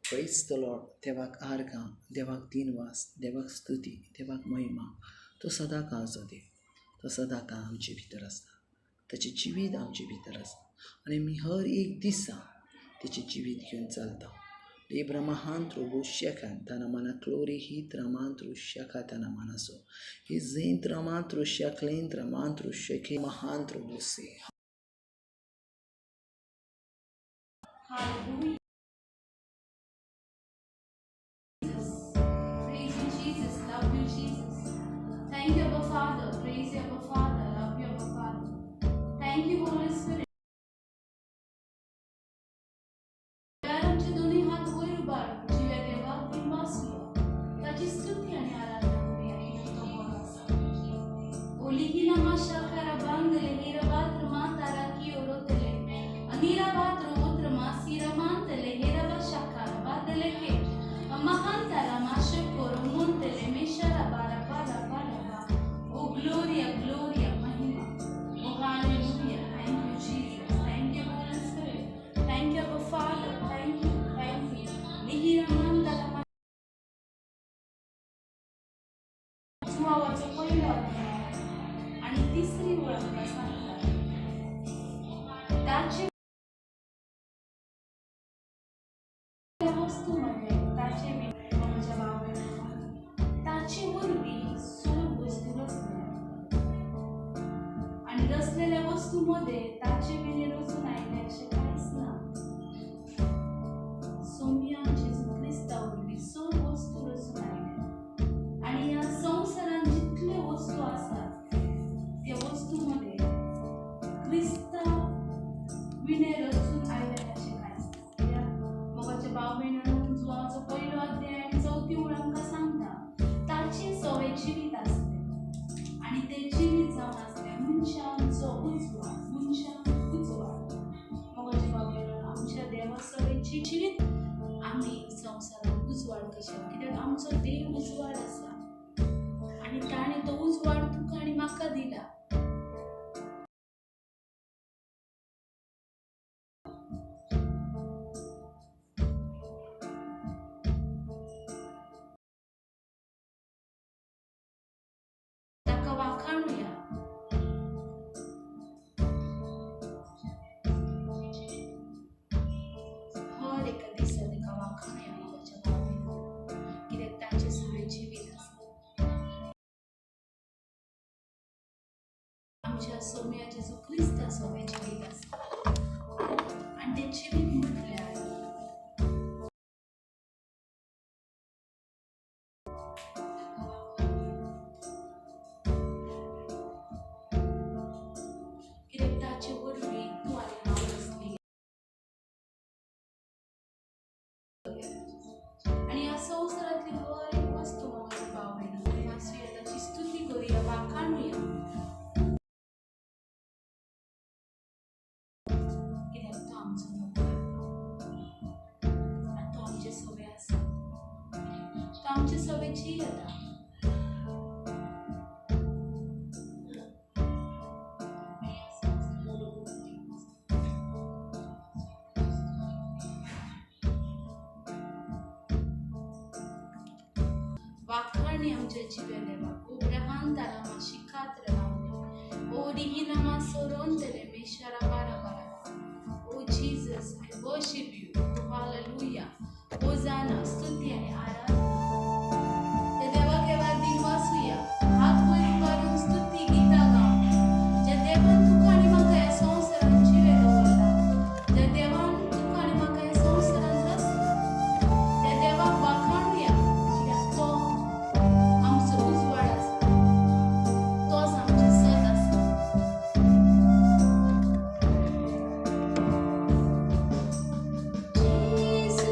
Praise the Lord. देवाक आर्गां, देवाक दिनवास, देवाक स्तुती, देवाक महिमा. तो सदां काळचो देव, तो सदां काळ आमचे भितर आसता. ताचें जिवीत आमचे भितर आसता आनी आमी हर एक दिसा तेचें जिवीत घेवन चलता. Libramahandro bushiaka tanamana clori hitramantro shaka tanamanaso. Izintramantro shaklintramantro shake mahantro busi. Hallelujah. Praise you, Jesus. Love you, Jesus. Thank you, Abba Father. Praise you, Abba Father. Love you, Abba Father. Thank you, Holy Spirit. आमचे दोन्ही हात वर उभारून जीव्या देवा किंवासूया ताची स्तुती आणि आराधना करूया. ओली ही नामा शाखारा बांधले हिरबात्र मातारा की ओरोतले अनिराबात्र उत्र मासीरा मांतले हिरबा शाखारा बादले के महांतारा माशकोर मुंतले मिशरा बारा बारा बारा बा. ओ ग्लोरिया ग्लोरिया महिमा. Oh hallelujah. Thank you, Jesus. Thank you, Holy Spirit. Thank you, Abba Father. Thank you. आणि तिसरी ओळख सांगतात त्याचे वस्तूमध्ये त्याचे माझ्या बाबाला त्याची उर्वी सूर वस्तू रचल्या आणि रचलेल्या वस्तूमध्ये त्याचे विणे रचून आहे त्याचे काहीच ना. सोम्याची ख्रिस्तावरवी सोर वस्तू रचून आहे आणि या संसारात जितले वस्तू असतात त्या वस्तूमध्ये ख्रिस्ता विणे रचून आयल्याचे काय या मोगाच्या भाव बहिणींनो जुवाचो पहिलो अध्याय आणि 4थी ओळख सांगता ताची सवय जिवीत असते आणि ते जिवीत जाऊन असते मनशांचो उजवाड मोगाच्या भाव बहिणींनो आमच्या देवा सवयची जिवीत आम्ही संसारात उजवाड कशा कित्याक आमचो देव उजवाड आसा आणि ताणे तो उजवाड तुका आणि म्हाका दिला. ताका वाखाणूया. हर एका दिसा ताका वाखाणूया मोगाच्या भावांनो कित्याक ताचे सवय जिवीत आसा. आमच्या सोम्याचे जो ख्रिस्त सवय जिवीत आसा आणि ते जिवीत म्हटल्यार कित्याक ताचे वरवीं तूं आनी हांव रचली आणि ह्या संवसारांतली हर एक वस्तू मोगाच्या भाव बहिणींनो वाचूया ताची स्तुती करूया वाखाणूया कित्याक तो आमचो मोग आनी तो आमचे सवय आसा. तो आमचे सवयची येता. वाखाणी आमच्या जिव्या देवाक ओब्रहान तारा माशी खात्र लावले ओडी ही नामा सोरोंतले मेशारा बारा बारा. Oh Jesus I worship you. Hallelujah. Hosanna स्तुती आणि आराधना. त्या देवाक एवार दिन वाचूया हात वर उभारून स्तुती गीता गाव. ज्या देवान तुका आणि म्हाका ह्या संवसारात जिवे दवरला, ज्या देवान तुका आणि म्हाका ह्या संवसारात रचला, त्या देवाक वाखाणूया कित्याक तो आमचो उजवाड आसा. तोच आमचे सत आसा. Jesus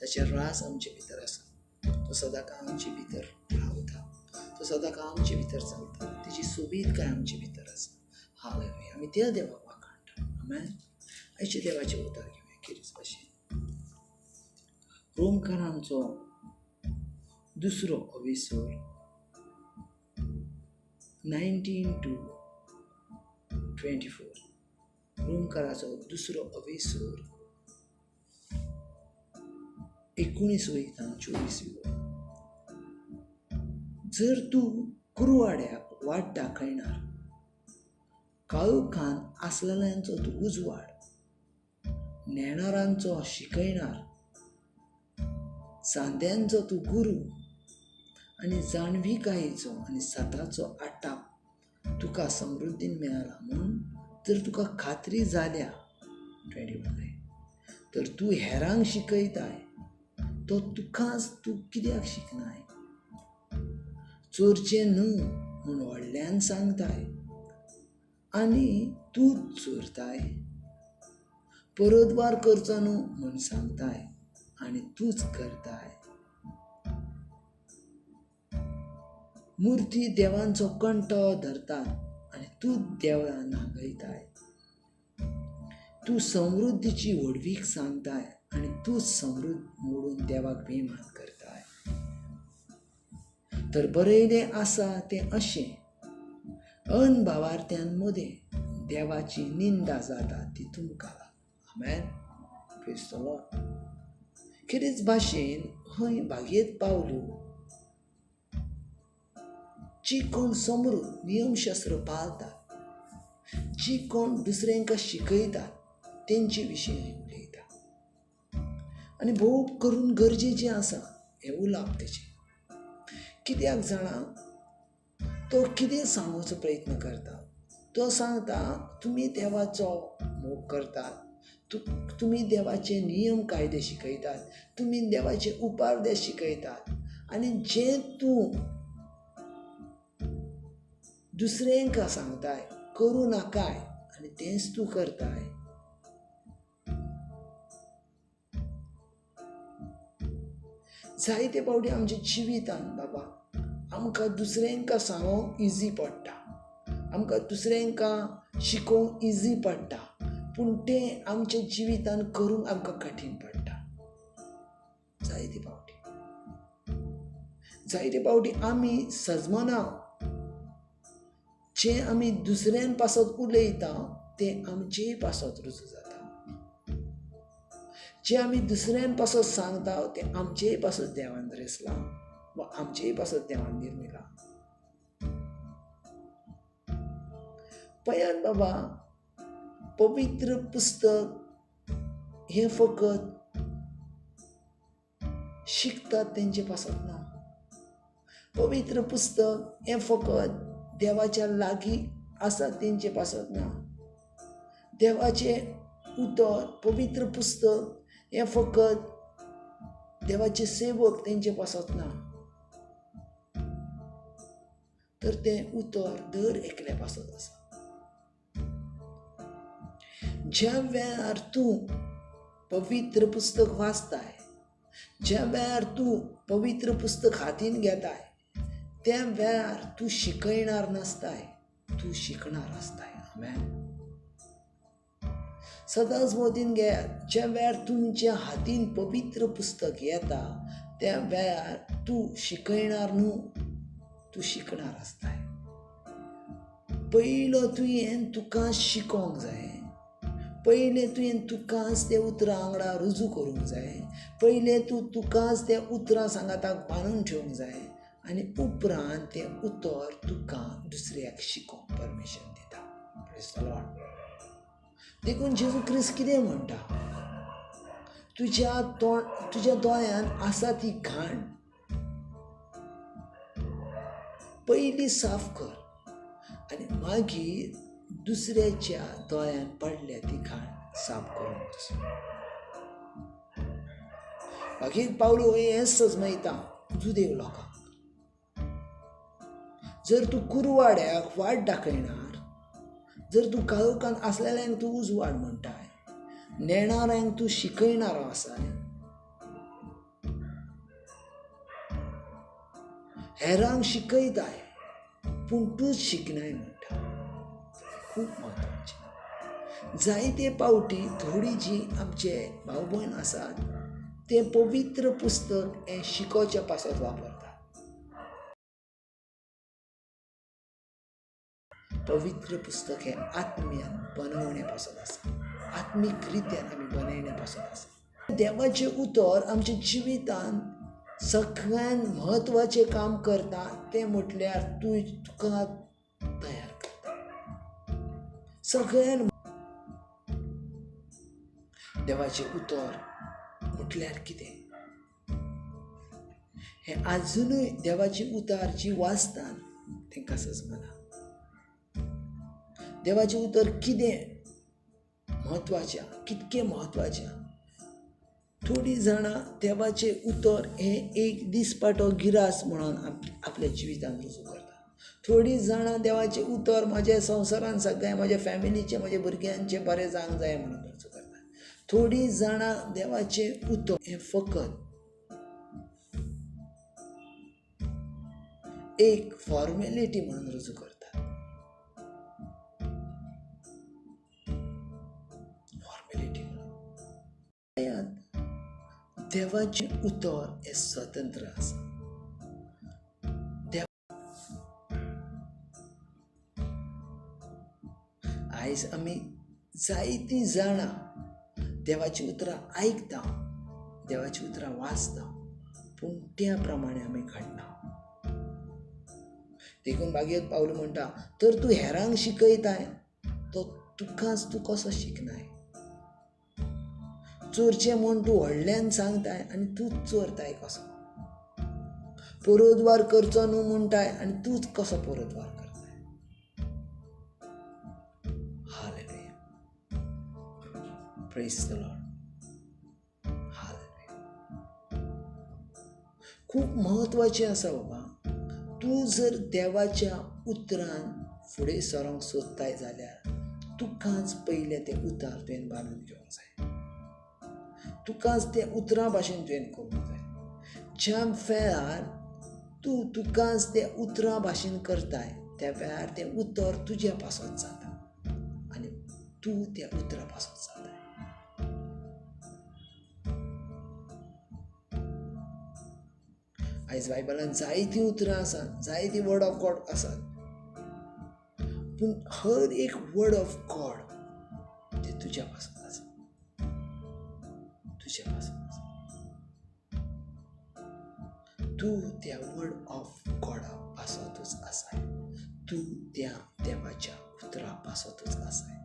ताचे रास आमचे भितर आसा, तो सदां काळ आमचे भितर रावता, तो सदां काळ आमचे भितर चलता, तेची सोबीतकाय आमचे भितर आसा. हालेलुया. आमी त्या देवाक वाखाणटा. आमेन. आयचे देवाचे उतर घेवया कितें भाशेन. रोमकारांचो 2 एपिसोड 19-24. रोमकाराचो 2 एपिसोड 19-24. जर तूं कुरवाड्याक वाट दाखयणार, काळोखान आसलेल्यांचो तूं उजवाड, नेणारांचो शिकयणार, सांद्यांचो तूं गुरू आनी जाणविकायेचो आनी सताचो आटाप तुका समृद्धीन मेळला म्हूण जर तुका खात्री जाल्या 21, तर तूं हेरांक शिकयताय, तो तुकाच तूं कित्याक शिकनाय? चोरचें न्हू म्हूण व्हडल्यान सांगताय आनी तूंच चोरताय. परतवार करचो न्हू म्हूण सांगताय आनी तूंच करताय. मुर्ती देवांचो कंठो धरतात आनी तूं देवळां नांगयताय. तूं समृद्धीची व्हडवीक सांगताय आनी तूंच समृद्ध मोडून देवाक बेमान करताय. तर बरयलें आसा तें अशें, अनभावार्थ्यां मदें देवाची निंदा जाता ती तुमकां. आमेन. Praise the lord. कितेंच भाशेन हय बागेत पावलो, जी कोण समृद्ध नियमशास्त्र पाळतात, जी कोण दुसऱ्यांका शिकयतात, तेंचे विशीं उलयता. आनी भोव करून गरजेचें आसा हें उलोवप तेचें. कित्याक जाणा, तो कितें सांगोवचो प्रयत्न करता. तो सांगता तुमी देवाचो मोग करतात, तुमी देवाचे नियम कायदे शिकयतात, तुमी देवाचे उपादेश शिकयतात, आनी जें तूं दुसऱ्यांका सांगताय करूं नाकाय आनी तेंच तूं करताय. जायते फावटी आमच्या जिवितान बाबा आमकां दुसऱ्यांका सांगोवंक इजी पडटा, आमकां दुसऱ्यांका शिकोवंक इजी पडटा, पूण तें आमच्या जिवितान करूंक आमकां कठीण पडटा. जायते फावटी आमी सजमना जें आमी दुसऱ्यां पासत उलयता तें आमचेय पासत रुजू जाता. जें आमी दुसऱ्यां पासत सांगता तें आमचेय पासत देवान दरेसलां वा आमचेय पासत देवान निर्मिलां. पळयात बाबा, पवित्र पुस्तक हें फकत शिकतात तेंचे पासत ना. पवित्र पुस्तक हें फकत देवाच्या लागीं आसा तेंचे पासत ना. देवाचे उतर पवित्र पुस्तक हें फकत देवाचे सेवक तेंचे पासत ना, तर तें उतर दर एकल्या पासत आसा. ज्या वेळार तूं पवित्र पुस्तक वाचताय, ज्या वेळार तूं पवित्र पुस्तक हातीन घेताय, त्या वेळार तूं शिकयणार नासताय, तूं शिकणार आसताय. आमेन. सदांच मतीन घेयात, ज्या वेळार तुमच्या हातीन पवित्र पुस्तक येता त्या वेळार तूं शिकयणार न्हू, तूं शिकणार आसताय. पयलो तुवें तुका शिकोवंक जाय, पयलें तुवें तुकाच त्या उतरां वांगडा रुजू करूंक जाय, पयलें तूं तुकाच त्या उतरां सांगाताक बांदून ठेवंक जाय, आनी उपरांत तें उतर तुका दुसऱ्याक शिकोवंक परमिशन दिता. Praise the Lord. देखून जेजू क्रिस्त कितें म्हणटा, तुज्या दोळ्यान आसा ती घाण पयली साफ कर, आनी मागीर दुसऱ्याच्या दोळ्यान पडल्या ती घाण साफ करून वच. मागीर पावलो हें सजमयता जुदेव लोकांक. जर तूं कुरवाड्याक वाट दाखयणार, जर तूं काळोखान आसलेल्यांक तूं उजवाड म्हणटाय, नेणाऱ्यांक तूं शिकयणारो आसाय, हेरांक शिकयताय पूण तूंच शिकनाय म्हणटा. खूब महत्वाचें. जायते पावटी थोडी जी आमचे भाव भयण आसात ते पवित्र पुस्तक हें शिकोवच्या पासत वापरतात. पवित्र पुस्तक हें आत्म्यान बनवणे पासत आसा, आत्मीक रित्यान आमी बनयणे पासत आसा. देवाचें उतर आमच्या जिवितान सगळ्यान म्हत्वाचें काम करता तें म्हटल्यार तुका तयार करता. सगळ्यान देवाचें उतर म्हटल्यार कितें हें आजुनूय देवाची उतर जी वाचतात तांकां समजना. देवाचें उतर कितें म्हत्वाचें, कितकें म्हत्वाचें. थोडीं जाणां देवाचें उतर हें एक दिसपाटो गिरास म्हणून आपल्या जिवितांत रुजू करता. थोडीं जाणां देवाचें उतर म्हज्या संवसारान सगळ्या म्हज्या फॅमिलीचें म्हज्या भुरग्यांचें बरें जावंक जाय म्हणून रुजू करता. थोडीं जाणां देवाचें उतर हें फकत एक फॉर्मेलिटी म्हणून रुजू करता. देवाचें उतर हें स्वतंत्र आसा. आयज आमी जायतीं जाणां देवाचीं उतरां आयकता, देवाचीं उतरां वाचता, पूण त्या प्रमाणे आमी घडना. देखून भागवत पावलो म्हणटा, तर तूं हेरांक शिकयताय तो तुकाच तूं कसो शिकनाय. चोरचें म्हूण तूं व्हडल्यान सांगताय आनी तूंच चोरताय कसो. परोदवार करचो न्हू म्हणटाय आनी तूंच कसो परोदवार करताय. Hallelujah. Praise the Lord. Hallelujah. खूब म्हत्वाचें आसा बाबा. तूं जर देवाच्या उतरान फुडें सरोंक सोदताय जाल्यार तुकाच पयलें तें उतर तुवें बांदून घेवंक जाय. तुकाच तें उतरां भाशेन तुवें करूंक जाय. ज्या वेळार तूं तुकाच तें उतरां भाशेन करताय त्या वेळार तें उतर तुज्या पासत जाता आनी तूं त्या उतरां पासत जाताय. आयज बायबलांत जायतीं उतरां आसात, जायतीं वर्ड ऑफ गॉड आसात, पूण हर एक वर्ड ऑफ गॉड तें तुज्या पासत आसा. तुज्या पासत आसा. तूं त्या वर्ड ऑफ गॉडा पासतूच आसाय. तूं त्या देवाच्या उतरा पासतूच आसाय.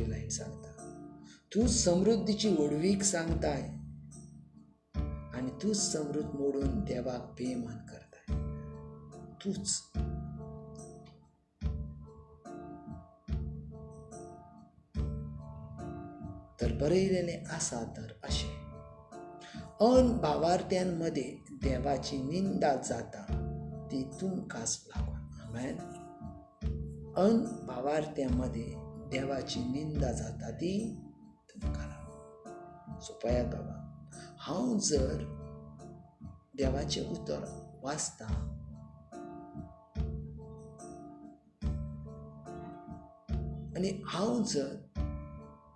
लायन सांगता, तूं समृद्धीची वडवीक सांगताय आनी तूंच समृद्ध मोडून देवाक बेमान करताय. तूच तर बरयलेलें आसा तर अशें, भावार्थ्यांमध्ये देवाची निंदा जाता ती तुमकांच लागून. आमेन. भावार्थ्यांमध्ये देवाची निंदा जाता ती तुमकां लागून. सो पळयात बाबा, हांव जर देवाचें उतर वाचता आनी हांव जर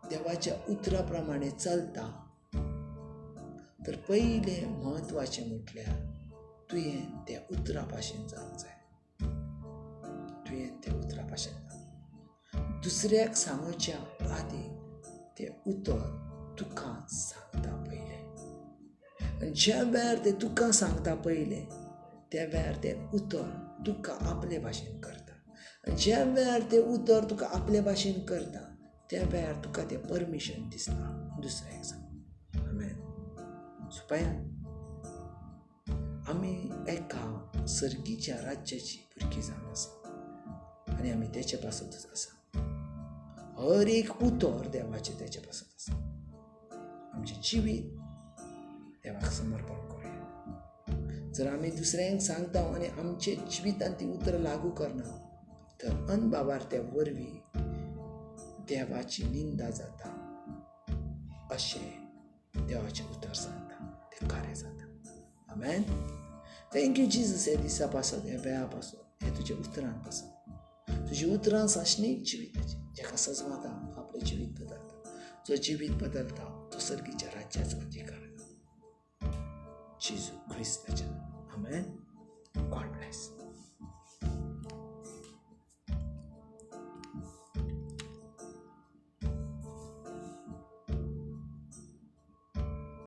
देवाच्या उतरा प्रमाणे चलता तर पयलें म्हत्वाचें म्हटल्यार तुवें त्या उतरा भाशेन जावंक जाय. तुवें त्या उतरा भाशेन जावंक. दुसऱ्याक सांगच्या आदी तें उतर तुका सांगता पयलें. आनी ज्या वेळार तें तुका सांगता पयलें त्या वेळार तें उतर तुका आपले भाशेन करता. आनी ज्या वेळार तें उतर तुका आपले भाशेन करता त्या वेळार तुका तें परमिशन दिसता दुसऱ्याक सांग. आमेन. सो पळयात, आमी एका सर्गीच्या राज्याची भुरगीं जावन आसा आनी आमी तेचे पासतूच आसा. हर एक उतर देवाचें तेचे पासत आसा. आमचें जिवीत देवाक समर्पण करूया. जर आमी दुसऱ्यांक सांगता आनी आमचे जिवितांत ती उतरां लागू करना तर अनभावार्थ्या वरवीं देवाची निंदा जाता अशें देवाचे उत्तर सांगतात, ते कार्य जातात. आमेन. Thank you Jesus. या दिसापासून, या वेळापासून, या तुझ्या उत्तरांपासून, तुझी उत्तरां साशनीक जिविताची जेका सजवाता आपले जिवीत बदलता, जो जिवीत बदलता तो सर्गीच्या राज्याचो अधिकार जेजू ख्रिस्ताच्या. आमेन. God bless.